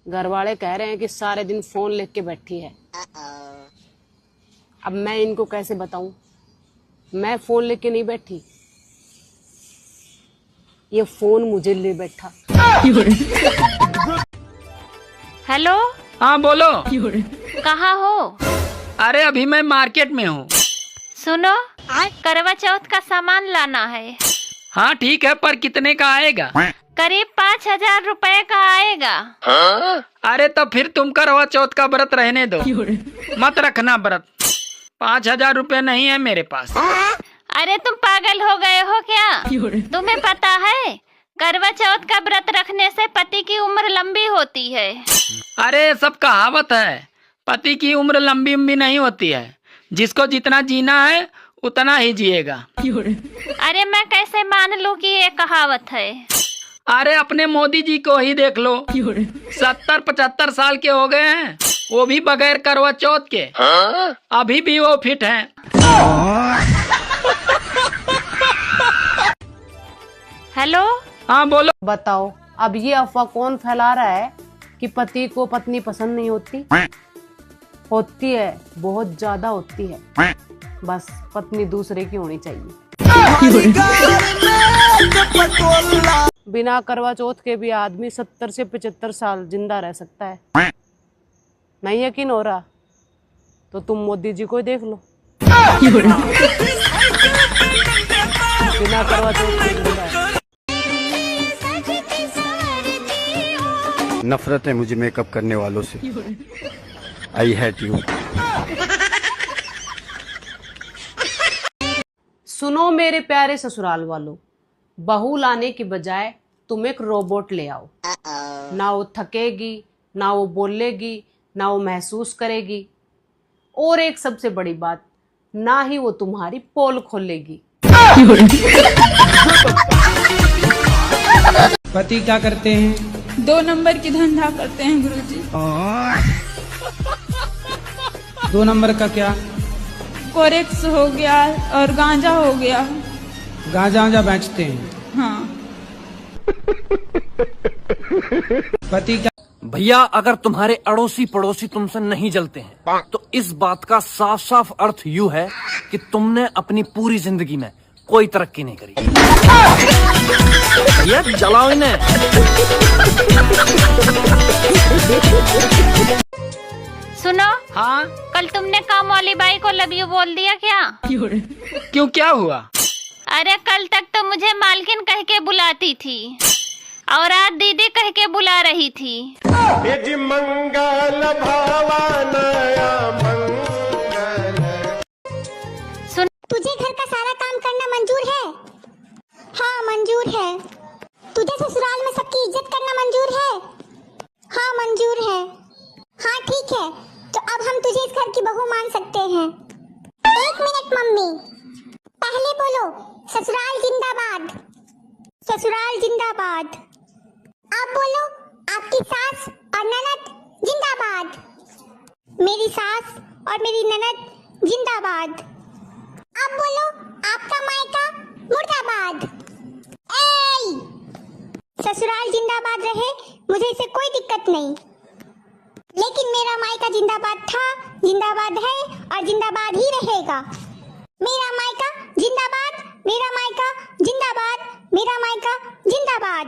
घर वाले कह रहे हैं कि सारे दिन फोन लेके बैठी है। अब मैं इनको कैसे बताऊं? मैं फोन लेके नहीं बैठी, ये फोन मुझे ले बैठा। हेलो। हाँ बोलो। कहाँ हो? अरे अभी मैं मार्केट में हूँ। सुनो, करवा चौथ का सामान लाना है। हाँ ठीक है, पर कितने का आएगा? करीब 5,000 रुपए का आएगा। अरे तो फिर तुम करवा चौथ का व्रत रहने दो, मत रखना व्रत। 5,000 रुपए नहीं है मेरे पास। अरे तुम पागल हो गए हो क्या? तुम्हें पता है करवा चौथ का व्रत रखने से पति की उम्र लंबी होती है। अरे सब कहावत है, पति की उम्र लंबी नहीं होती है, जिसको जितना जीना है उतना ही जिएगा। अरे मैं कैसे मान लूं कि ये कहावत है? अरे अपने मोदी जी को ही देख लो, 70-75 साल के हो गए हैं, वो भी बगैर करवा चौथ के अभी भी वो फिट हैं। हेलो। हाँ बोलो। बताओ, अब ये अफवाह कौन फैला रहा है कि पति को पत्नी पसंद नहीं होती? होती है, बहुत ज्यादा होती है। बस पत्नी दूसरे की होनी चाहिए। बिना करवा चौथ के भी आदमी 70 से 75 साल जिंदा रह सकता है। नहीं यकीन हो रहा तो तुम मोदी जी को ही देख लो। बिना करवा चौथ के जिंदा है। नफरत है मुझे मेकअप करने वालों से। I hate you. सुनो मेरे प्यारे ससुराल वालों, बहू लाने की बजाय तुम एक रोबोट ले आओ। ना वो थकेगी, ना वो बोलेगी, ना वो महसूस करेगी, और एक सबसे बड़ी बात, ना ही वो तुम्हारी पोल खोलेगी। पति क्या करते हैं? 2 नंबर की धंधा करते हैं गुरुजी। 2 नंबर का क्या? कोरेक्स हो गया और गांजा हो गया। गांजा बेचते हैं। हाँ। पति क्या? भैया अगर तुम्हारे अड़ोसी पड़ोसी तुमसे नहीं जलते हैं तो इस बात का साफ साफ अर्थ यूं है कि तुमने अपनी पूरी जिंदगी में कोई तरक्की नहीं करी। भैया जलाओ इन्हें। सुनो। हाँ। कल तुमने काम वाली बाई को लव यू बोल दिया क्या? क्यों, क्या हुआ? अरे कल तक तो मुझे मालकिन कह के बुलाती थी और आज दीदी कह के बुला रही थी। मंगल भावनया मंगल। सुन, तुझे घर का सारा काम करना मंजूर है? हाँ मंजूर है। तुझे ससुराल में सबकी इज्जत करना मंजूर है? हाँ मंजूर है। हाँ ठीक है, तो अब हम तुझे इस घर की बहू मान सकते हैं। 1 मिनट मम्मी, पहले बोलो ससुराल जिंदाबाद, ससुराल जिंदाबाद। अब बोलो आपकी सास और ननद जिंदाबाद, मेरी सास और मेरी ननद जिंदाबाद। अब बोलो आपका मायका मुर्दाबाद। ए ससुराल जिंदाबाद रहे, मुझे इससे कोई दिक्कत नहीं, लेकिन मेरा मायका जिंदाबाद था, जिंदाबाद है और जिंदाबाद ही रहेगा। मेरा मायका जिंदाबाद, मेरा मायका जिंदाबाद, मेरा मायका जिंदाबाद।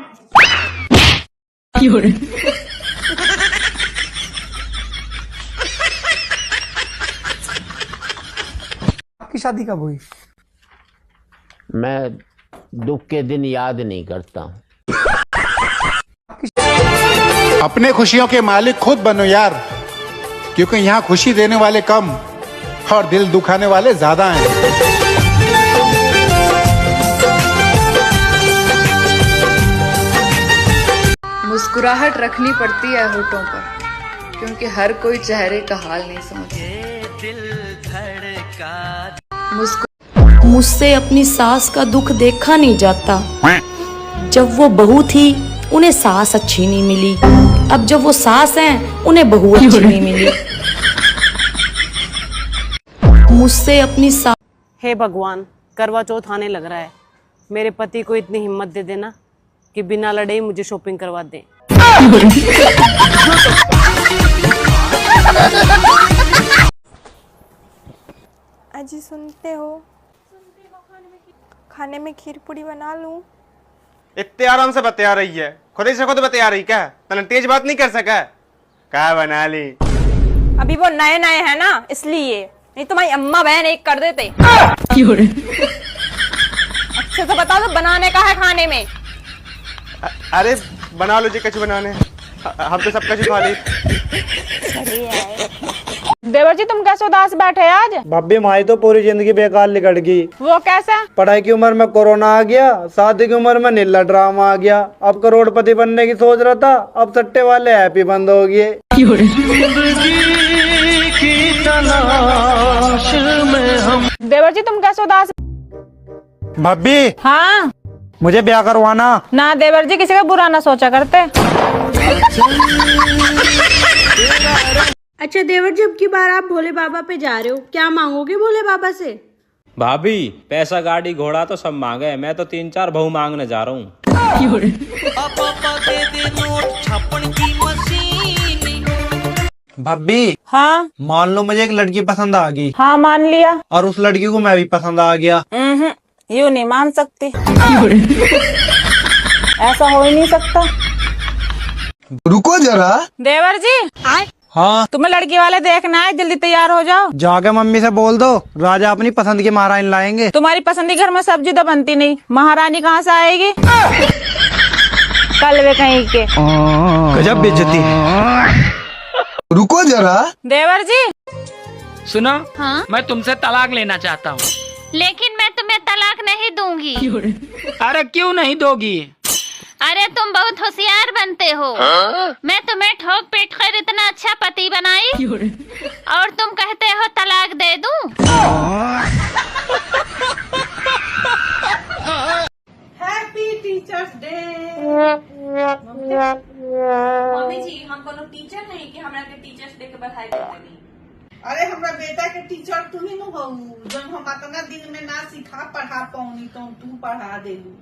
आपकी शादी कब हुई? मैं दुख के दिन याद नहीं करता हूँ। अपने खुशियों के मालिक खुद बनो यार, क्योंकि यहाँ खुशी देने वाले कम और दिल दुखाने वाले ज्यादा हैं। मुस्कुराहट रखनी पड़ती है होठों पर, क्योंकि हर कोई चेहरे का हाल नहीं समझता। मुझसे अपनी सास का दुख देखा नहीं जाता। जब वो बहू थी उन्हें सास अच्छी नहीं मिली, अब जब वो सास हैं उन्हें बहू अच्छी नहीं मिली। मुझसे अपनी सास। हे भगवान, करवा चौथ आने लग रहा है, मेरे पति को इतनी हिम्मत दे देना कि बिना लड़े ही मुझे शॉपिंग करवा दें। खाने में खीर पूरी बना लूं? इतने आराम से बतिया रही है, खुद ही से खुद बतिया रही क्या? तने तेज बात नहीं कर सका? क्या बना ली? अभी वो नए नए है ना, इसलिए। नहीं तुम्हारी अम्मा बहन एक कर देते। अच्छे से बता दो बनाने का है खाने में। अरे बना लो जी, कछु बनाने, हम तो सब कछु खा ली। देवर जी तुम कैसे उदास बैठे आज? भाभी हमारी तो पूरी जिंदगी बेकार निकल गई। वो कैसा? पढ़ाई की उम्र में कोरोना आ गया, शादी की उम्र में नीला ड्रामा आ गया, अब करोड़पति बनने की सोच रहा था, अब सट्टे वाले ऐप ही बंद हो गए। देवर जी तुम कैसे उदास? भाभी हाँ मुझे ब्याह करवाना। ना देवर जी किसी का बुरा ना सोचा करते। अच्छा देवर जी, अब की बार आप भोले बाबा पे जा रहे हो, क्या मांगोगे भोले बाबा से? भाभी पैसा गाड़ी घोड़ा तो सब मांगे, मैं तो 3-4 बहू मांगने जा रहा हूँ। भाभी हाँ मान लो मुझे एक लड़की पसंद आ गई। हाँ मान लिया। और उस लड़की को मैं भी पसंद आ गया। यूँ नहीं मान सकती। ऐसा हो ही नहीं सकता। रुको जरा। देवर जी हाँ तुम्हें लड़की वाले देखना है, जल्दी तैयार हो जाओ। जाके मम्मी से बोल दो राजा अपनी पसंद की महारानी लाएंगे। तुम्हारी पसंद के घर में सब्जी तो बनती नहीं, महारानी कहाँ से आएगी? कल वे कहीं के। गजब बेइज्जती। रुको जरा। देवर जी सुनो, हाँ? मैं तुमसे तलाक लेना चाहता हूँ। लेकिन मैं तुम्हें तलाक नहीं दूंगी। अरे क्यों नहीं दोगी? अरे तुम बहुत होशियार बनते हो। मैं तुम्हें ठोक पीट कर इतना अच्छा पति बनाई और तुम कहते हो तलाक दे दूं? Happy teachers day. मम्मी जी हम कोनो टीचर नहीं कि हमरा के टीचर्स डे के बधाई देते। अरे हमरा बेटा के टीचर तू ही न हो, जब हम इतना दिन में ना सिखा पढ़ा पाऊनी तो तू पढ़ा देलू।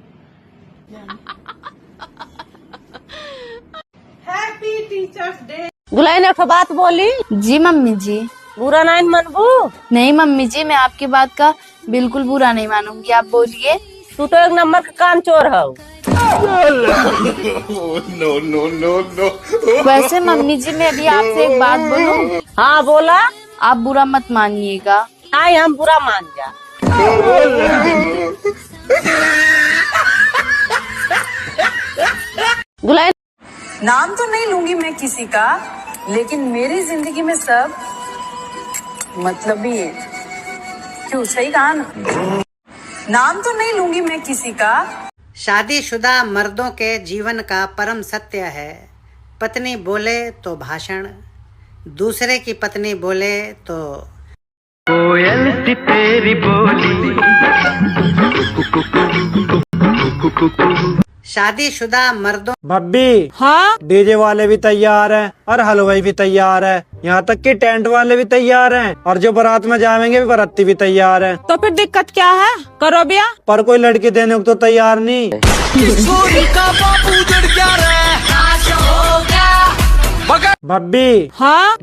Happy teachers day. गुलाइन एक बात बोली। जी मम्मी जी। बुरा नहीं मनबू? नहीं मम्मी जी, मैं आपकी बात का बिल्कुल बुरा नहीं मानूंगी, आप बोलिए। तू तो एक नंबर का कान चोर है। No no no no. वैसे मम्मी जी मैं अभी आपसे एक बात बोलूं? हाँ बोला। आप बुरा मत मानिएगा। हाँ हम बुरा मान जा। गुलाइन नाम तो नहीं लूंगी मैं किसी का, लेकिन मेरी जिंदगी में सब मतलब ही है। क्यों, सही कहा ना? नाम तो नहीं लूंगी मैं किसी का। शादीशुदा मर्दों के जीवन का परम सत्य है, पत्नी बोले तो भाषण, दूसरे की पत्नी बोले तो कोयल सी तेरी बोली। शादीशुदा मर्दों। भाभी हाँ डीजे वाले भी तैयार हैं और हलवाई भी तैयार है, यहाँ तक कि टेंट वाले भी तैयार हैं, और जो बारात में जाएंगे भी बाराती भी तैयार है। तो फिर दिक्कत क्या है? करो ब्याह। पर कोई लड़की देने को तो तैयार नहीं। भाभी हाँ